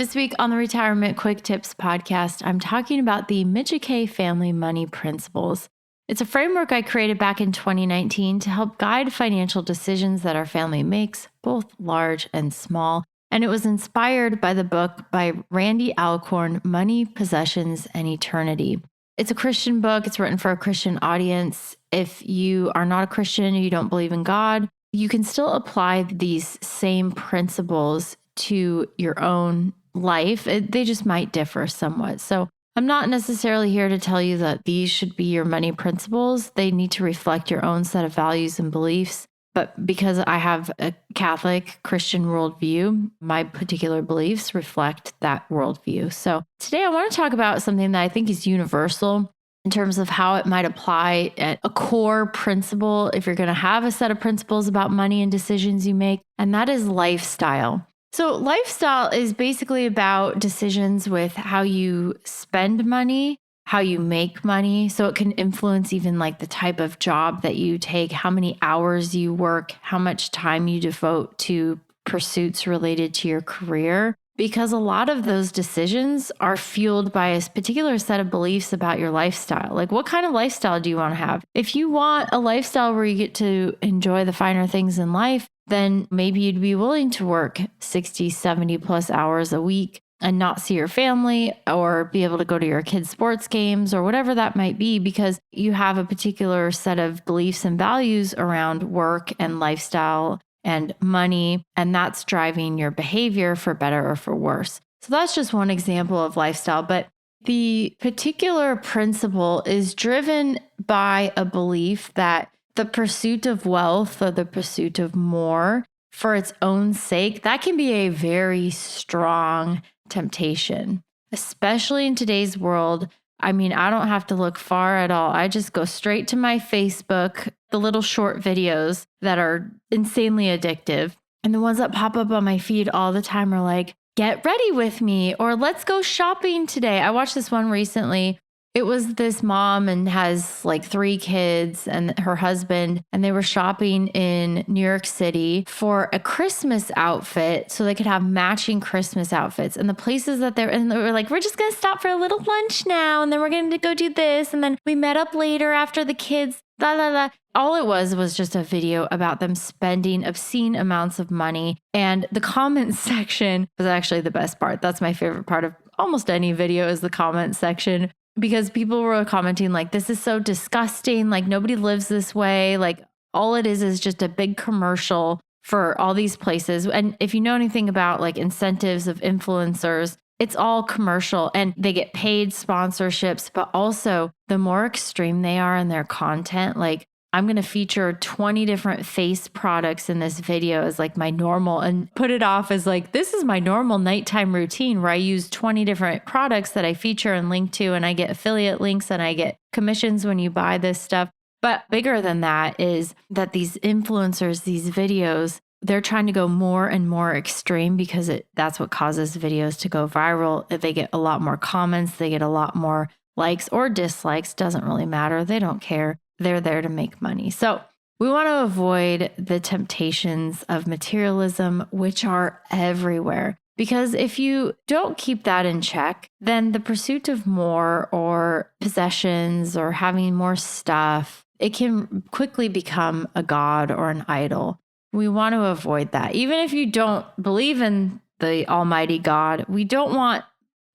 This week on the Retirement Quick Tips podcast, I'm talking about the Micciche Family Money Principles. It's a framework I created back in 2019 to help guide financial decisions that our family makes, both large and small. And it was inspired by the book by Randy Alcorn, Money, Possessions, and Eternity. It's a Christian book. It's written for a Christian audience. If you are not a Christian or you don't believe in God, you can still apply these same principles to your own life. They just might differ somewhat. So I'm not necessarily here to tell you that these should be your money principles. They need to reflect your own set of values and beliefs. But because I have a Catholic Christian worldview, my particular beliefs reflect that worldview. So today I want to talk about something that I think is universal in terms of how it might apply at a core principle if you're going to have a set of principles about money and decisions you make, and that is lifestyle. So lifestyle is basically about decisions with how you spend money, how you make money. So it can influence even like the type of job that you take, how many hours you work, how much time you devote to pursuits related to your career. Because a lot of those decisions are fueled by a particular set of beliefs about your lifestyle. Like, what kind of lifestyle do you want to have? If you want a lifestyle where you get to enjoy the finer things in life, then maybe you'd be willing to work 60, 70 plus hours a week and not see your family or be able to go to your kids' sports games or whatever that might be, because you have a particular set of beliefs and values around work and lifestyle and money, and that's driving your behavior for better or for worse. So that's just one example of lifestyle, but the particular principle is driven by a belief that the pursuit of wealth or the pursuit of more for its own sake, that can be a very strong temptation, especially in today's world. I mean, I don't have to look far at all. I just go straight to my Facebook, the little short videos that are insanely addictive. And the ones that pop up on my feed all the time are like, get ready with me, or let's go shopping today. I watched this one recently. It was this mom and has like 3 kids and her husband, and they were shopping in New York City for a Christmas outfit so they could have matching Christmas outfits. And the places that they were like, we're just going to stop for a little lunch now, and then we're going to go do this. And then we met up later after the kids, la, la, la. All it was just a video about them spending obscene amounts of money. And the comment section was actually the best part. That's my favorite part of almost any video, is the comment section. Because people were commenting like, this is so disgusting. Like, nobody lives this way. Like, all it is just a big commercial for all these places. And if you know anything about like incentives of influencers, it's all commercial and they get paid sponsorships, but also the more extreme they are in their content, like, I'm going to feature 20 different face products in this video as like my normal, and put it off as like, this is my normal nighttime routine where I use 20 different products that I feature and link to, and I get affiliate links and I get commissions when you buy this stuff. But bigger than that is that these influencers, these videos, they're trying to go more and more extreme because that's what causes videos to go viral. They get a lot more comments, they get a lot more likes or dislikes, doesn't really matter. They don't care. They're there to make money. So we want to avoid the temptations of materialism, which are everywhere. Because if you don't keep that in check, then the pursuit of more or possessions or having more stuff, it can quickly become a god or an idol. We want to avoid that. Even if you don't believe in the Almighty God, we don't want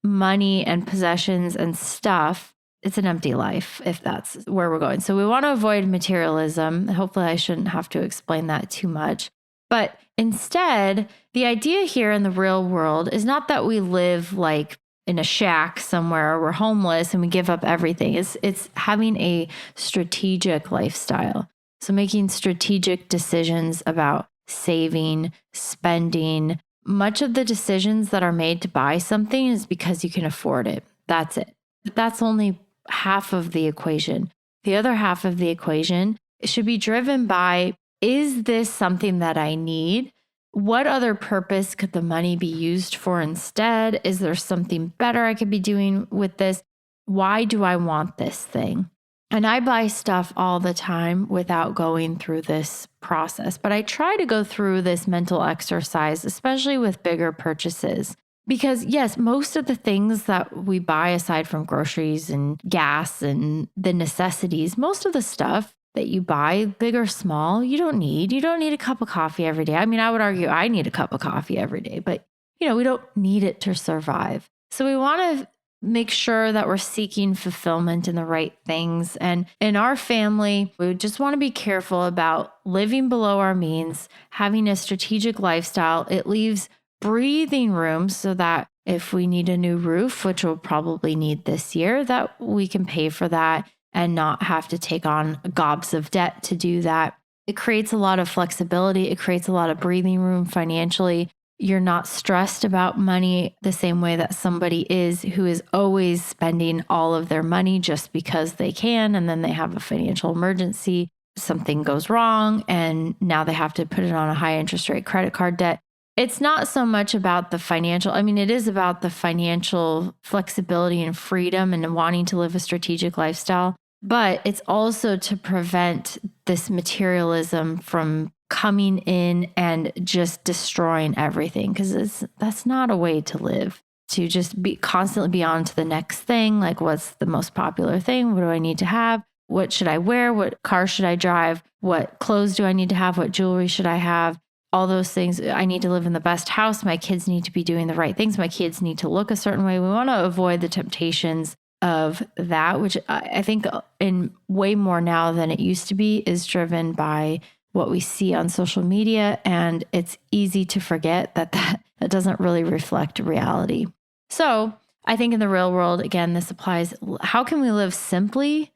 money and possessions and stuff. It's an empty life if that's where we're going. So we want to avoid materialism. Hopefully I shouldn't have to explain that too much. But instead, the idea here in the real world is not that we live like in a shack somewhere or we're homeless and we give up everything. It's having a strategic lifestyle. So making strategic decisions about saving, spending. Much of the decisions that are made to buy something is because you can afford it. That's it. But that's only half of the equation. The other half of the equation should be driven by, is this something that I need? What other purpose could the money be used for instead? Is there something better I could be doing with this? Why do I want this thing? And I buy stuff all the time without going through this process, but I try to go through this mental exercise, especially with bigger purchases. Because yes, most of the things that we buy aside from groceries and gas and the necessities, most of the stuff that you buy, big or small, you don't need. You don't need a cup of coffee every day. I mean, I would argue I need a cup of coffee every day, but we don't need it to survive. So we want to make sure that we're seeking fulfillment in the right things. And in our family, we just want to be careful about living below our means, having a strategic lifestyle. It leaves breathing room so that if we need a new roof, which we'll probably need this year, that we can pay for that and not have to take on gobs of debt to do that. It creates a lot of flexibility. It creates a lot of breathing room financially. You're not stressed about money the same way that somebody is who is always spending all of their money just because they can, and then they have a financial emergency. Something goes wrong, and now they have to put it on a high interest rate credit card debt. It's not so much about the financial. I mean, it is about the financial flexibility and freedom and wanting to live a strategic lifestyle, but it's also to prevent this materialism from coming in and just destroying everything, because that's not a way to live. To just be constantly be on to the next thing, like what's the most popular thing? What do I need to have? What should I wear? What car should I drive? What clothes do I need to have? What jewelry should I have? All those things. I need to live in the best house. My kids need to be doing the right things. My kids need to look a certain way. We want to avoid the temptations of that, which I think in way more now than it used to be is driven by what we see on social media. And it's easy to forget that doesn't really reflect reality. So I think in the real world, again, this applies. How can we live simply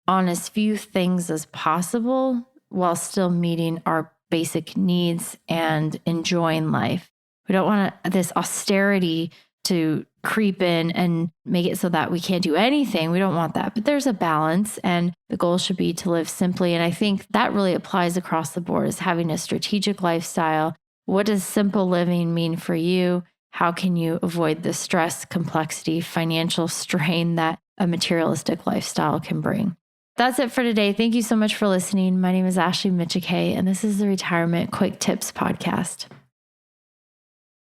on as few things as possible while still meeting our basic needs and enjoying life? We don't want this austerity to creep in and make it so that we can't do anything. We don't want that. But there's a balance, and the goal should be to live simply. And I think that really applies across the board, is having a strategic lifestyle. What does simple living mean for you? How can you avoid the stress, complexity, financial strain that a materialistic lifestyle can bring? That's it for today. Thank you so much for listening. My name is Ashley Micciche, and this is the Retirement Quick Tips Podcast.